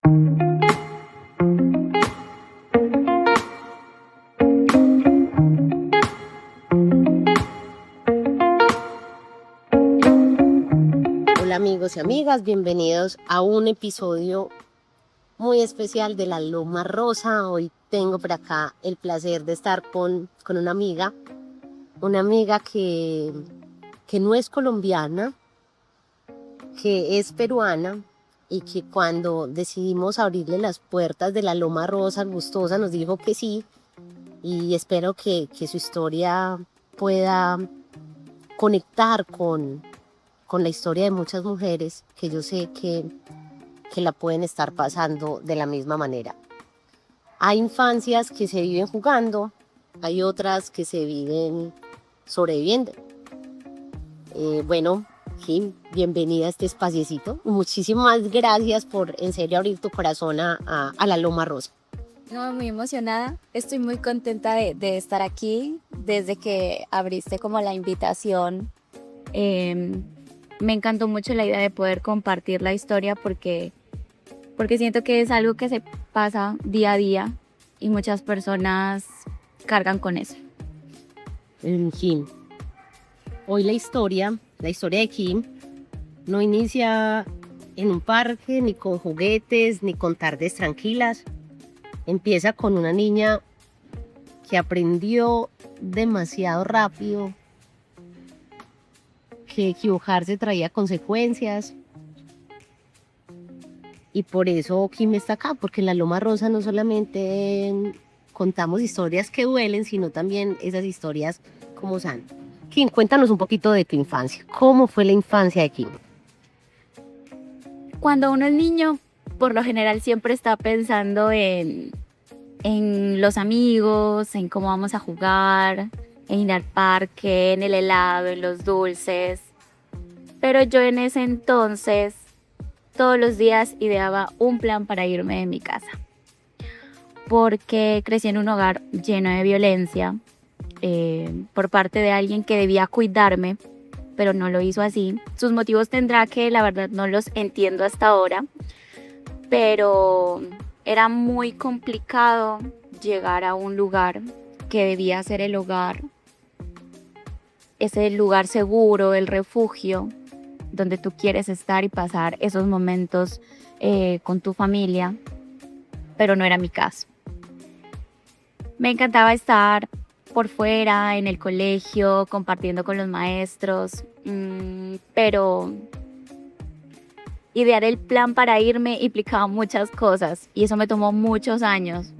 Hola amigos y amigas, bienvenidos a un episodio muy especial de La Loma Rosa. Hoy tengo por acá el placer de estar con una amiga que no es colombiana, que es peruana y que cuando decidimos abrirle las puertas de La Loma Rosa gustosa nos dijo que sí, y espero que su historia pueda conectar con la historia de muchas mujeres que yo sé que la pueden estar pasando de la misma manera. Hay infancias que se viven jugando, hay otras que se viven sobreviviendo. Bueno, Kim, bienvenida a este espaciecito. Muchísimas gracias por en serio abrir tu corazón a La Loma Rosa. No, muy emocionada, estoy muy contenta de estar aquí. Desde que abriste como la invitación, me encantó mucho la idea de poder compartir la historia porque siento que es algo que se pasa día a día y muchas personas cargan con eso. Kim, hoy la historia de Kim no inicia en un parque, ni con juguetes, ni con tardes tranquilas. Empieza con una niña que aprendió demasiado rápido que equivocarse traía consecuencias. Y por eso Kim está acá, porque en La Loma Rosa no solamente contamos historias que duelen, sino también esas historias como sanan. Kim, cuéntanos un poquito de tu infancia. ¿Cómo fue la infancia de Kim? Cuando uno es niño, por lo general siempre está pensando en los amigos, en cómo vamos a jugar, en ir al parque, en el helado, en los dulces. Pero yo en ese entonces, todos los días ideaba un plan para irme de mi casa. Porque crecí en un hogar lleno de violencia por parte de alguien que debía cuidarme, pero no lo hizo así. Sus motivos tendrá que la verdad no los entiendo hasta ahora, pero era muy complicado llegar a un lugar que debía ser el hogar, ese lugar seguro, el refugio, donde tú quieres estar y pasar esos momentos con tu familia, pero no era mi caso. Me encantaba estar por fuera, en el colegio, compartiendo con los maestros, pero idear el plan para irme implicaba muchas cosas y eso me tomó muchos años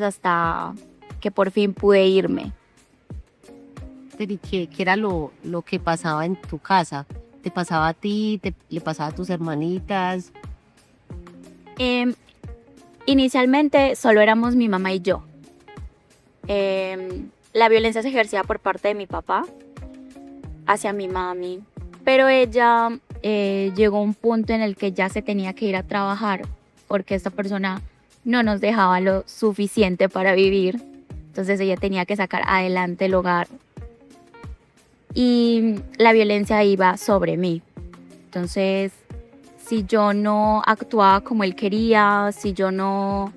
hasta que por fin pude irme. ¿Qué era lo que pasaba en tu casa? ¿Te pasaba a ti? ¿Le pasaba a tus hermanitas? Inicialmente solo éramos mi mamá y yo. La violencia se ejercía por parte de mi papá hacia mi mami, pero ella llegó a un punto en el que ya se tenía que ir a trabajar porque esta persona no nos dejaba lo suficiente para vivir. Entonces ella tenía que sacar adelante el hogar y la violencia iba sobre mí. Entonces, si yo no actuaba como él quería, si yo no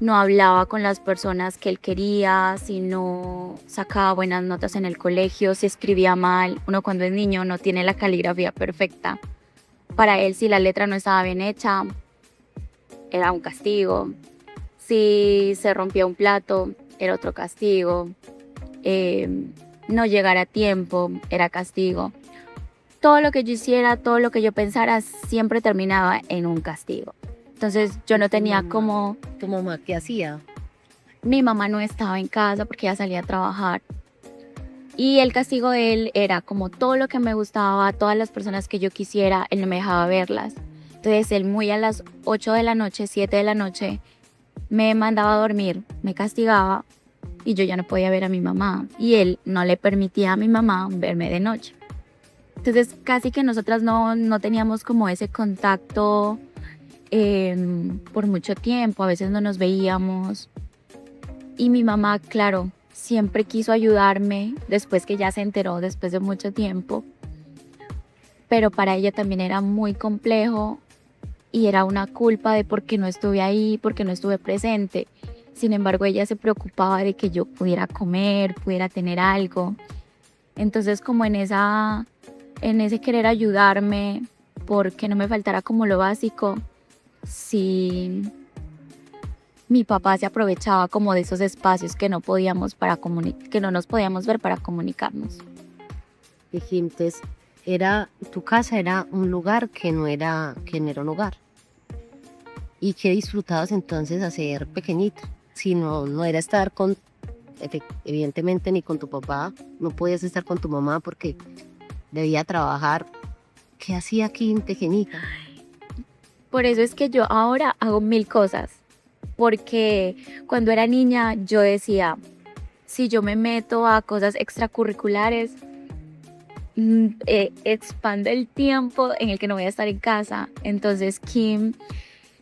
hablaba con las personas que él quería, si no sacaba buenas notas en el colegio, si escribía mal, uno cuando es niño no tiene la caligrafía perfecta. Para él, si la letra no estaba bien hecha, era un castigo. Si se rompía un plato, era otro castigo. No llegar a tiempo, era castigo. Todo lo que yo hiciera, todo lo que yo pensara, siempre terminaba en un castigo. Entonces yo no tenía como... ¿Tu mamá qué hacía? Mi mamá no estaba en casa porque ella salía a trabajar. Y el castigo de él era como todo lo que me gustaba, todas las personas que yo quisiera, él no me dejaba verlas. Entonces él muy a las 8 de la noche, 7 de la noche, me mandaba a dormir, me castigaba y yo ya no podía ver a mi mamá. Y él no le permitía a mi mamá verme de noche. Entonces casi que nosotras no teníamos como ese contacto por mucho tiempo, a veces no nos veíamos. Y mi mamá, claro, siempre quiso ayudarme después que ya se enteró, después de mucho tiempo. Pero para ella también era muy complejo y era una culpa de por qué no estuve ahí, por qué no estuve presente. Sin embargo, ella se preocupaba de que yo pudiera comer, pudiera tener algo. Entonces, como en ese querer ayudarme, porque no me faltara como lo básico, sí, mi papá se aprovechaba como de esos espacios que no podíamos que no nos podíamos ver para comunicarnos. Entonces, tu casa era un lugar que no era un hogar. ¿Y qué disfrutabas entonces hacer pequeñita? Si no era estar evidentemente ni con tu papá, no podías estar con tu mamá porque debía trabajar. ¿Qué hacía aquí en pequeñita? Por eso es que yo ahora hago 1000 cosas, porque cuando era niña yo decía, si yo me meto a cosas extracurriculares, expando el tiempo en el que no voy a estar en casa. Entonces Kim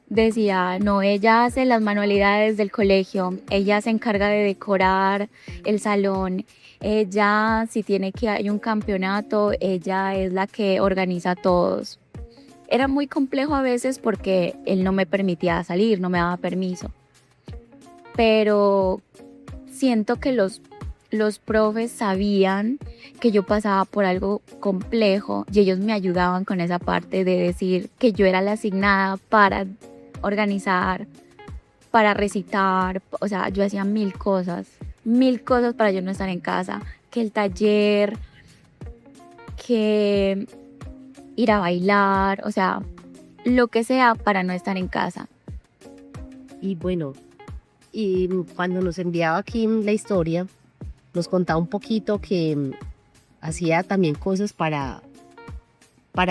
decía, no, ella hace las manualidades del colegio, ella se encarga de decorar el salón, ella si tiene que hay un campeonato, ella es la que organiza a todos. Era muy complejo a veces porque él no me permitía salir, no me daba permiso. Pero siento que los profes sabían que yo pasaba por algo complejo y ellos me ayudaban con esa parte de decir que yo era la asignada para organizar, para recitar, o sea, yo hacía 1000 cosas para yo no estar en casa, que el taller, que ir a bailar, o sea, lo que sea para no estar en casa. Y bueno, y cuando nos enviaba Kim la historia, nos contaba un poquito que hacía también cosas para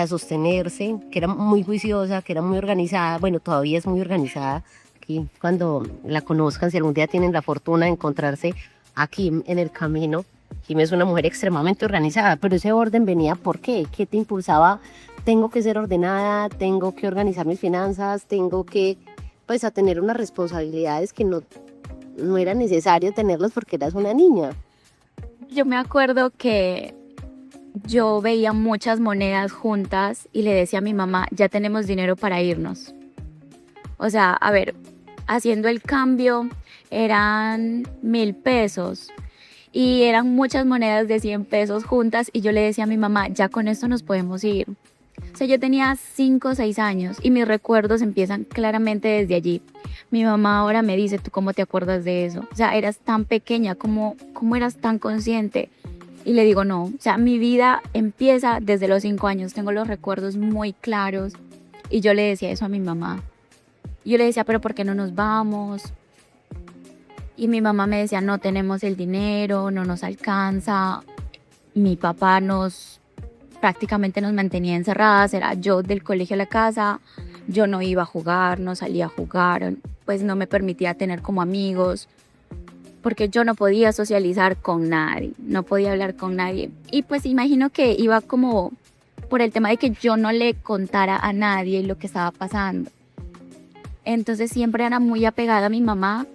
sostenerse, que era muy juiciosa, que era muy organizada, bueno, todavía es muy organizada. Aquí, cuando la conozcan, si algún día tienen la fortuna de encontrarse a Kim en el camino, Kim es una mujer extremadamente organizada, pero ese orden venía ¿por qué? ¿Qué te impulsaba? Tengo que ser ordenada, tengo que organizar mis finanzas, tengo que, pues, a tener unas responsabilidades que no era necesario tenerlas porque eras una niña. Yo me acuerdo que yo veía muchas monedas juntas y le decía a mi mamá, ya tenemos dinero para irnos. O sea, a ver, haciendo el cambio eran 1000 pesos y eran muchas monedas de 100 pesos juntas y yo le decía a mi mamá, ya con esto nos podemos ir. O sea, yo tenía 5 o 6 años y mis recuerdos empiezan claramente desde allí. Mi mamá ahora me dice, ¿tú cómo te acuerdas de eso? O sea, eras tan pequeña, ¿cómo eras tan consciente? Y le digo, no, o sea, mi vida empieza desde los 5 años, tengo los recuerdos muy claros. Y yo le decía eso a mi mamá. Yo le decía, pero ¿por qué no nos vamos? Y mi mamá me decía, no tenemos el dinero, no nos alcanza. Mi papá prácticamente nos mantenía encerradas, era yo del colegio a la casa, yo no iba a jugar, no salía a jugar, pues no me permitía tener como amigos, porque yo no podía socializar con nadie, no podía hablar con nadie. Y pues imagino que iba como por el tema de que yo no le contara a nadie lo que estaba pasando. Entonces siempre era muy apegada a mi mamá,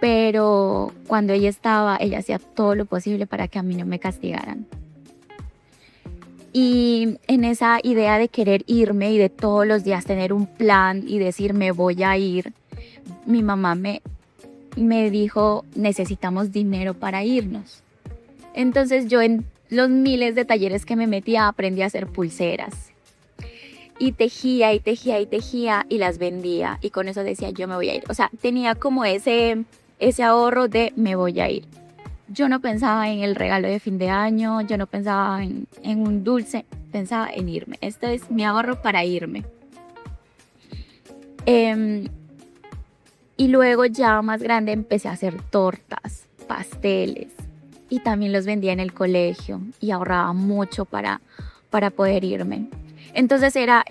pero cuando ella hacía todo lo posible para que a mí no me castigaran. Y en esa idea de querer irme y de todos los días tener un plan y decir me voy a ir, mi mamá me dijo necesitamos dinero para irnos. Entonces yo en los miles de talleres que me metía aprendí a hacer pulseras. Y tejía y tejía y tejía y las vendía. Y con eso decía yo me voy a ir. O sea, tenía como ese ahorro de me voy a ir. Yo no pensaba en el regalo de fin de año, yo no pensaba en un dulce, pensaba en irme. Esto es mi ahorro para irme. Y luego ya más grande empecé a hacer tortas, pasteles y también los vendía en el colegio y ahorraba mucho para poder irme. Entonces era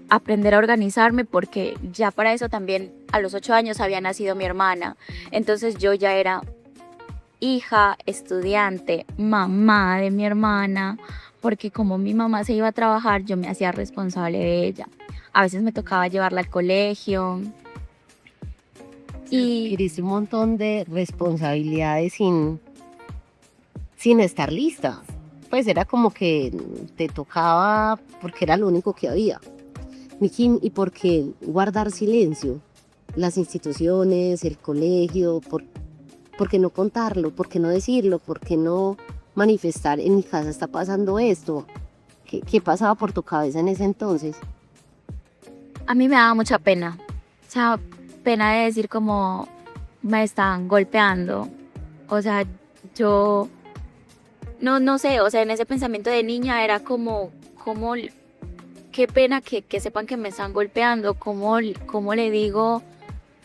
aprender a organizarme porque ya para eso también a los 8 años había nacido mi hermana. Entonces yo ya era hija, estudiante, mamá de mi hermana, porque como mi mamá se iba a trabajar, yo me hacía responsable de ella. A veces me tocaba llevarla al colegio. Y Adquiriste un montón de responsabilidades sin estar lista. Pues era como que te tocaba porque era lo único que había. Nikim, ¿y por qué guardar silencio? Las instituciones, el colegio, ¿por qué no contarlo? ¿Por qué no decirlo? ¿Por qué no manifestar en mi casa está pasando esto? ¿Qué pasaba por tu cabeza en ese entonces? A mí me daba mucha pena. O sea, pena de decir como me están golpeando. O sea, yo no sé, o sea, en ese pensamiento de niña era como qué pena que sepan que me están golpeando. ¿Cómo le digo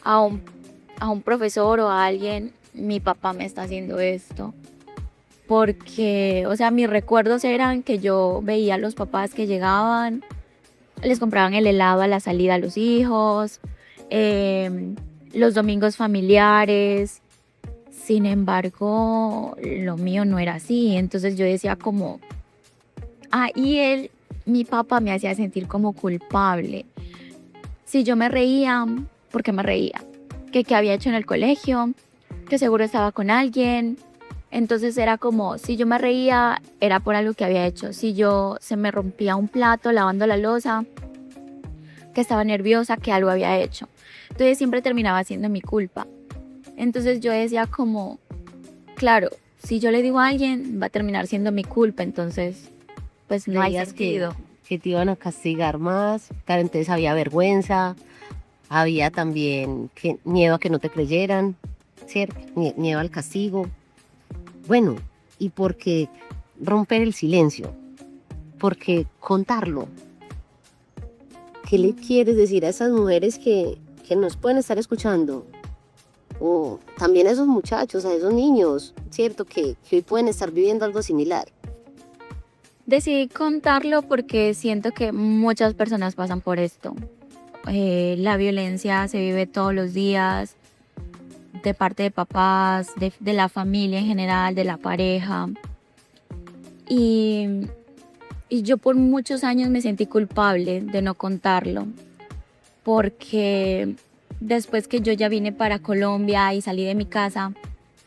a un profesor o a alguien, mi papá me está haciendo esto? Porque, o sea, mis recuerdos eran que yo veía a los papás que llegaban, les compraban el helado a la salida a los hijos, los domingos familiares. Sin embargo, lo mío no era así. Entonces yo decía como, y mi papá me hacía sentir como culpable. Si yo me reía, ¿por qué me reía? Que qué había hecho en el colegio, que seguro estaba con alguien. Entonces era como, si yo me reía, era por algo que había hecho. Si yo se me rompía un plato lavando la loza, que estaba nerviosa, que algo había hecho. Entonces siempre terminaba siendo mi culpa. Entonces yo decía como, claro, si yo le digo a alguien, va a terminar siendo mi culpa. Entonces, pues no hay Creías sentido. que te iban a castigar más, claro, entonces había vergüenza, había también miedo a que no te creyeran, ¿cierto? Miedo al castigo. Bueno, ¿y por qué romper el silencio? ¿Por qué contarlo? ¿Qué le quieres decir a esas mujeres que nos pueden estar escuchando? O también a esos muchachos, a esos niños, ¿cierto? Que hoy pueden estar viviendo algo similar. Decidí contarlo porque siento que muchas personas pasan por esto. La violencia se vive todos los días, de parte de papás, de la familia en general, de la pareja. Y, y yo por muchos años me sentí culpable de no contarlo, porque después que yo ya vine para Colombia y salí de mi casa,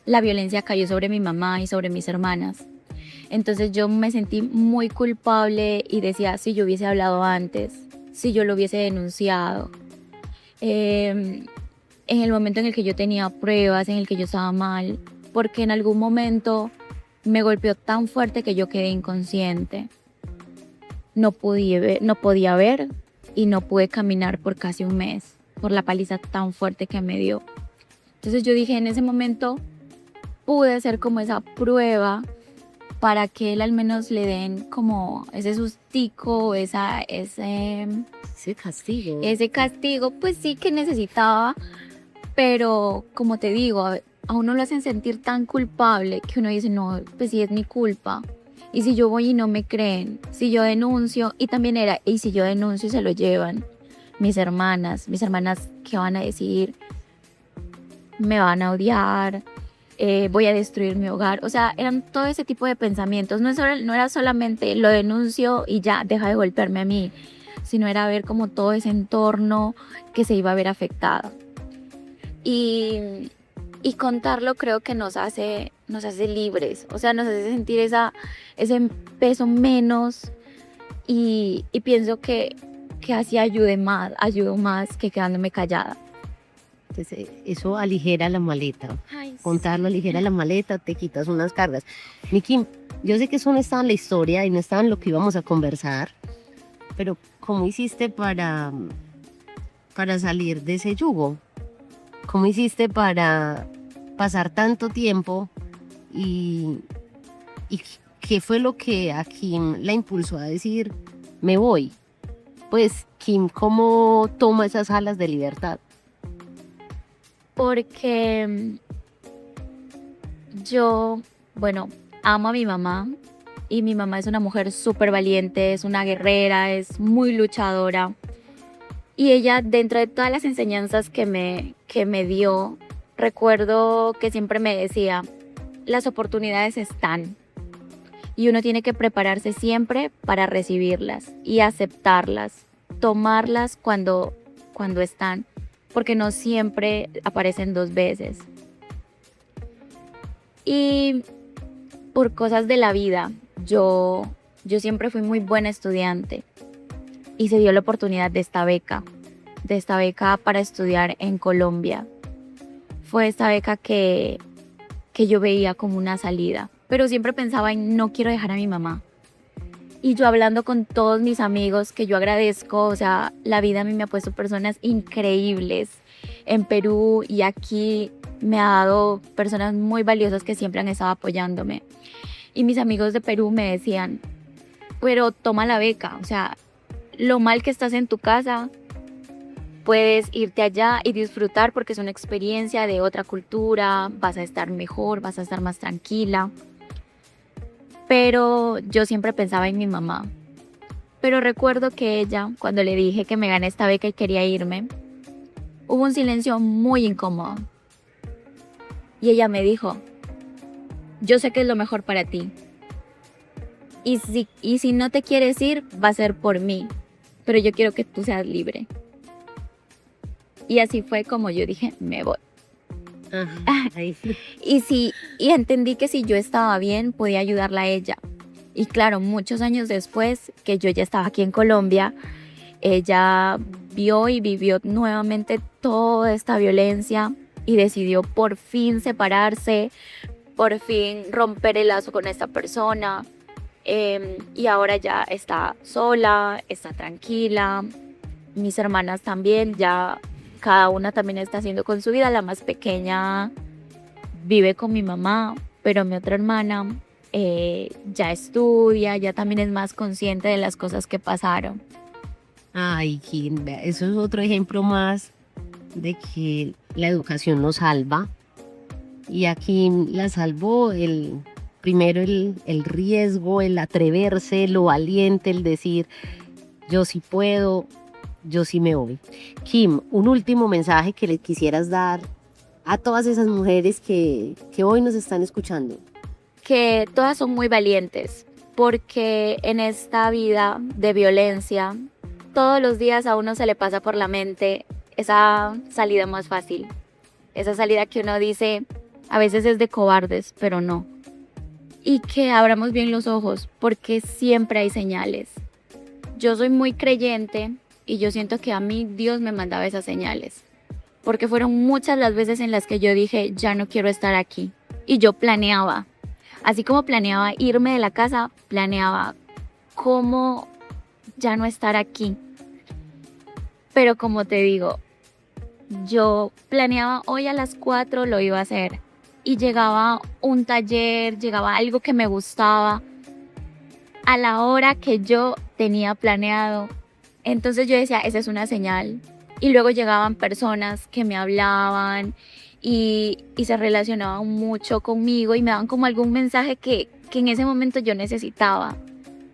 la violencia cayó sobre mi mamá y sobre mis hermanas. Entonces yo me sentí muy culpable y decía, si yo hubiese hablado antes, si yo lo hubiese denunciado. En el momento en el que yo tenía pruebas, en el que yo estaba mal, porque en algún momento me golpeó tan fuerte que yo quedé inconsciente. No podía ver y no pude caminar por casi un mes, por la paliza tan fuerte que me dio. Entonces yo dije, en ese momento pude ser como esa prueba para que él al menos le den como ese sustico, Ese castigo. ese castigo, pues sí que necesitaba, pero como te digo, a uno lo hacen sentir tan culpable que uno dice, no, pues sí es mi culpa. Y si yo voy y no me creen, si yo denuncio, y también era, y si yo denuncio y se lo llevan, mis hermanas, ¿qué van a decir? Me van a odiar, voy a destruir mi hogar. O sea, eran todo ese tipo de pensamientos. No era solamente lo denuncio y ya, deja de golpearme a mí, sino era ver como todo ese entorno que se iba a ver afectado. Y contarlo creo que nos hace libres, o sea, nos hace sentir ese peso menos y pienso que así ayudo más que quedándome callada. Entonces, eso aligera la maleta. Ay, sí. Contarlo aligera la maleta, te quitas unas cargas. Nikim, yo sé que eso no estaba en la historia y no estaba en lo que íbamos a conversar, pero ¿cómo hiciste para salir de ese yugo? ¿Cómo hiciste para pasar tanto tiempo y qué fue lo que a Kim la impulsó a decir, me voy? Pues, Kim, ¿cómo toma esas alas de libertad? Porque yo, bueno, amo a mi mamá y mi mamá es una mujer súper valiente, es una guerrera, es muy luchadora. Y ella, dentro de todas las enseñanzas que me dio, recuerdo que siempre me decía, las oportunidades están y uno tiene que prepararse siempre para recibirlas y aceptarlas, tomarlas cuando están, porque no siempre aparecen dos veces. Y por cosas de la vida, yo siempre fui muy buena estudiante. y se dio la oportunidad de esta beca para estudiar en Colombia. Fue esta beca que yo veía como una salida, pero siempre pensaba en no quiero dejar a mi mamá. Y yo hablando con todos mis amigos, que yo agradezco, o sea, la vida a mí me ha puesto personas increíbles en Perú y aquí me ha dado personas muy valiosas que siempre han estado apoyándome. Y mis amigos de Perú me decían, pero toma la beca, o sea, lo mal que estás en tu casa, puedes irte allá y disfrutar porque es una experiencia de otra cultura, vas a estar mejor, vas a estar más tranquila. Pero yo siempre pensaba en mi mamá. Pero recuerdo que ella, cuando le dije que me gané esta beca y quería irme, hubo un silencio muy incómodo. Y ella me dijo, yo sé que es lo mejor para ti. Y si no te quieres ir, va a ser por mí. Pero yo quiero que tú seas libre. Y así fue como yo dije, me voy. Ajá, ahí sí. Y entendí que si yo estaba bien, podía ayudarla a ella. Y claro, muchos años después, que yo ya estaba aquí en Colombia, ella vio y vivió nuevamente toda esta violencia y decidió por fin separarse, por fin romper el lazo con esta persona. Y ahora ya está sola, está tranquila. Mis hermanas también, ya cada una también está haciendo con su vida. La más pequeña vive con mi mamá, pero mi otra hermana ya estudia, ya también es más consciente de las cosas que pasaron. Ay, Kim, vea, eso es otro ejemplo más de que la educación nos salva. Y aquí la salvó primero el riesgo, el atreverse, lo valiente, el decir, yo sí puedo, yo sí me voy. Kim, un último mensaje que le quisieras dar a todas esas mujeres que hoy nos están escuchando. Que todas son muy valientes, porque en esta vida de violencia, todos los días a uno se le pasa por la mente esa salida más fácil, esa salida que uno dice, a veces es de cobardes, pero no. Y que abramos bien los ojos, porque siempre hay señales. Yo soy muy creyente y yo siento que a mí Dios me mandaba esas señales, porque fueron muchas las veces en las que yo dije, ya no quiero estar aquí. Y yo planeaba, así como planeaba irme de la casa, planeaba cómo ya no estar aquí. Pero como te digo, yo planeaba hoy a las 4 lo iba a hacer. Y llegaba un taller, llegaba algo que me gustaba a la hora que yo tenía planeado. Entonces yo decía, esa es una señal. Y luego llegaban personas que me hablaban y se relacionaban mucho conmigo y me daban como algún mensaje que en ese momento yo necesitaba.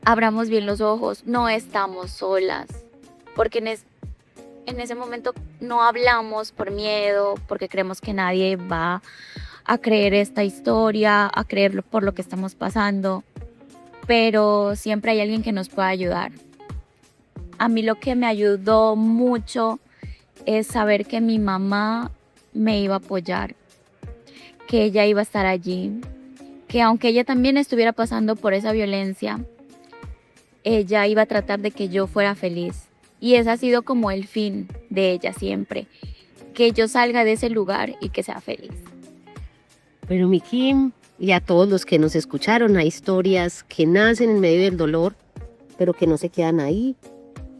Abramos bien los ojos, no estamos solas. Porque en ese momento no hablamos por miedo, porque creemos que nadie va a creer esta historia, a creerlo por lo que estamos pasando, pero siempre hay alguien que nos pueda ayudar. A mí lo que me ayudó mucho es saber que mi mamá me iba a apoyar, que ella iba a estar allí, que aunque ella también estuviera pasando por esa violencia, ella iba a tratar de que yo fuera feliz. Y ese ha sido como el fin de ella siempre, que yo salga de ese lugar y que sea feliz. Pero mi Kim, y a todos los que nos escucharon, hay historias que nacen en medio del dolor, pero que no se quedan ahí,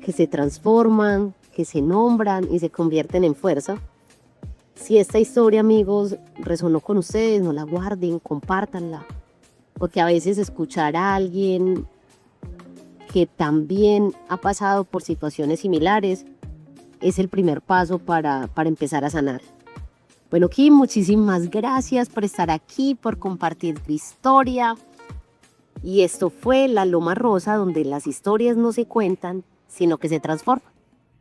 que se transforman, que se nombran y se convierten en fuerza. Si esta historia, amigos, resonó con ustedes, no la guarden, compártanla, porque a veces escuchar a alguien que también ha pasado por situaciones similares es el primer paso para empezar a sanar. Bueno, Kim, muchísimas gracias por estar aquí, por compartir tu historia. Y esto fue La Loma Rosa, donde las historias no se cuentan, sino que se transforman.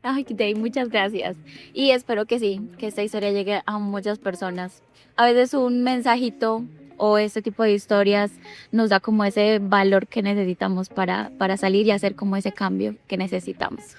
Ay, Day, muchas gracias. Y espero que sí, que esta historia llegue a muchas personas. A veces un mensajito o este tipo de historias nos da como ese valor que necesitamos para salir y hacer como ese cambio que necesitamos.